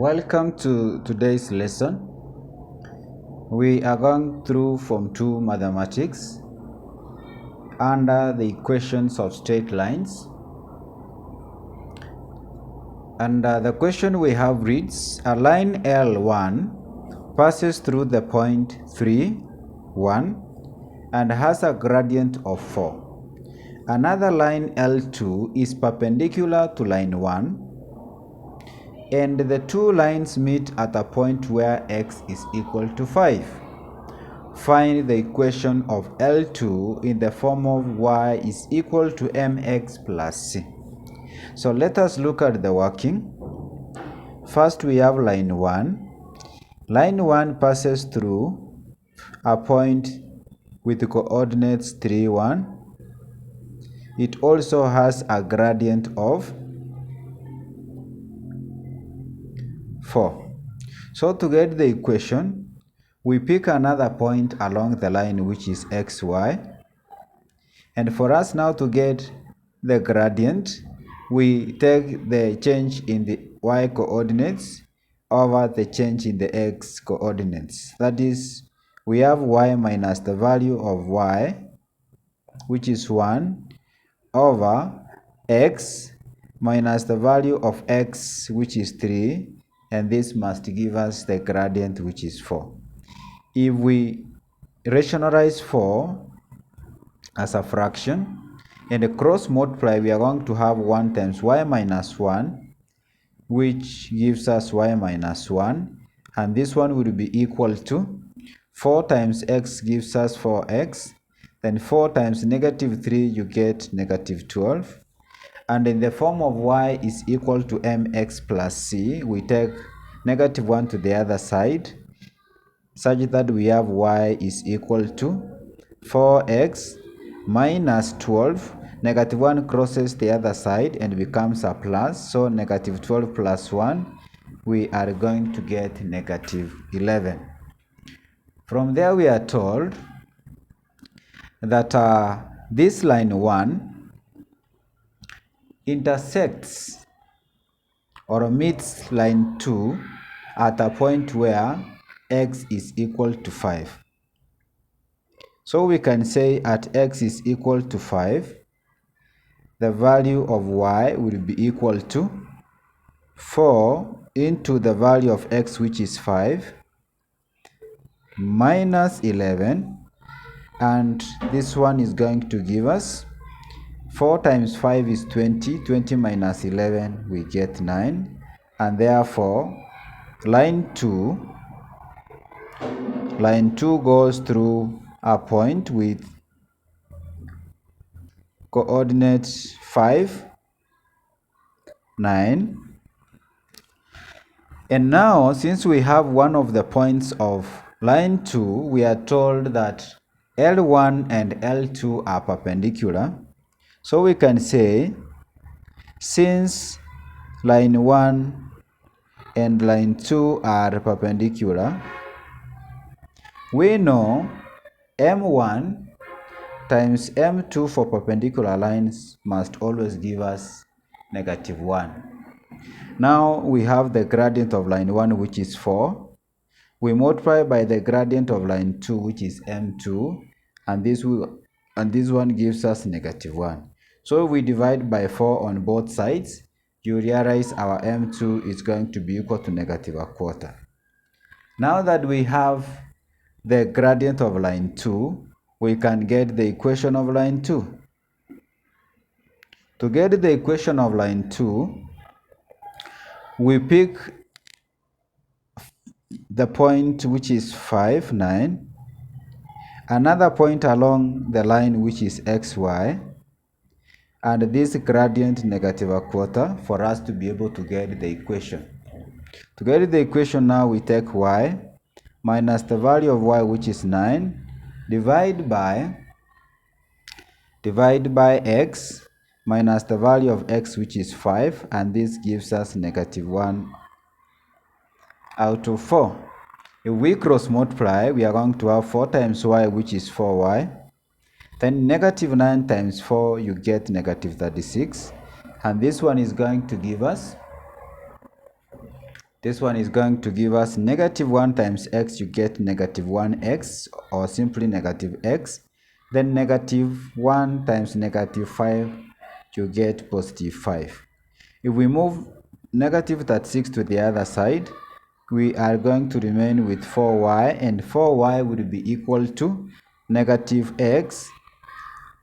Welcome to today's lesson. We are going through Form 2 Mathematics under the equations of straight lines. And the question we have reads, a line L1 passes through the point 3, 1 and has a gradient of 4. Another line L2 is perpendicular to line 1 and the two lines meet at a point where x is equal to 5. Find the equation of L2 in the form of y is equal to mx plus c. So let us look at the working. First we have line 1. Line 1 passes through a point with the coordinates 3, 1. It also has a gradient of 4. So to get the equation, we pick another point along the line which is xy. And for us now to get the gradient, we take the change in the y coordinates over the change in the x coordinates. That is, we have y minus the value of y, which is 1, over x minus the value of x, which is 3, and this must give us the gradient, which is 4. If we rationalize 4 as a fraction and cross multiply, we are going to have 1 times y minus 1, which gives us y minus 1, and this one will be equal to 4 times x gives us 4x, then 4 times negative 3, you get negative 12. And in the form of y is equal to mx plus c, we take negative 1 to the other side, such that we have y is equal to 4x minus 12. Negative 1 crosses the other side and becomes a plus, so negative 12 plus 1, we are going to get negative 11. From there we are told that this line 1 intersects or meets line 2 at a point where x is equal to 5. So we can say at x is equal to 5, the value of y will be equal to 4 into the value of x, which is 5, minus 11, and this one is going to give us 4 times 5 is 20, 20 minus 11, we get 9, and therefore line 2 goes through a point with coordinates 5, 9. And now, since we have one of the points of line 2, we are told that L1 and L2 are perpendicular. So we can say, since line 1 and line 2 are perpendicular, we know M1 times M2 for perpendicular lines must always give us negative 1. Now we have the gradient of line 1, which is 4. We multiply by the gradient of line 2, which is M2, and this one gives us negative 1. So if we divide by 4 on both sides, you realize our M2 is going to be equal to negative a quarter. Now that we have the gradient of line 2, we can get the equation of line 2. To get the equation of line 2, we pick the point which is 5, 9, another point along the line which is xy, and this gradient negative a quarter for us to be able to get the equation. To get the equation now, we take y minus the value of y, which is 9, divide by x minus the value of x, which is 5, and this gives us negative 1 out of 4. If we cross multiply, we are going to have 4 times y, which is 4y. Then negative 9 times 4, you get negative 36. And this one is going to give us This one is going to give us negative 1 times x, you get negative 1x, or simply negative x. Then negative 1 times negative 5, you get positive 5. If we move negative 36 to the other side, we are going to remain with 4y, and 4y would be equal to negative x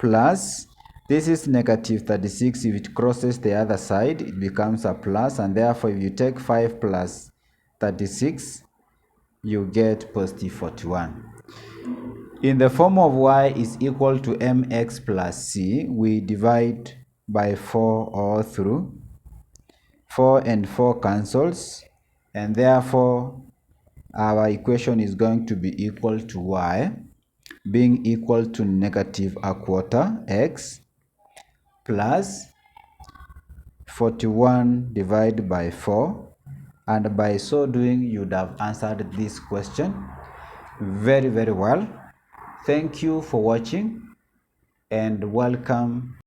plus, this is negative 36. If it crosses the other side, it becomes a plus, and therefore if you take 5 plus 36, you get positive 41. In the form of y is equal to mx plus c, we divide by 4 all through. 4 and 4 cancels, and therefore our equation is going to be equal to y being equal to negative a quarter x plus 41 divided by 4, and by so doing you'd have answered this question very well. Thank you for watching and welcome.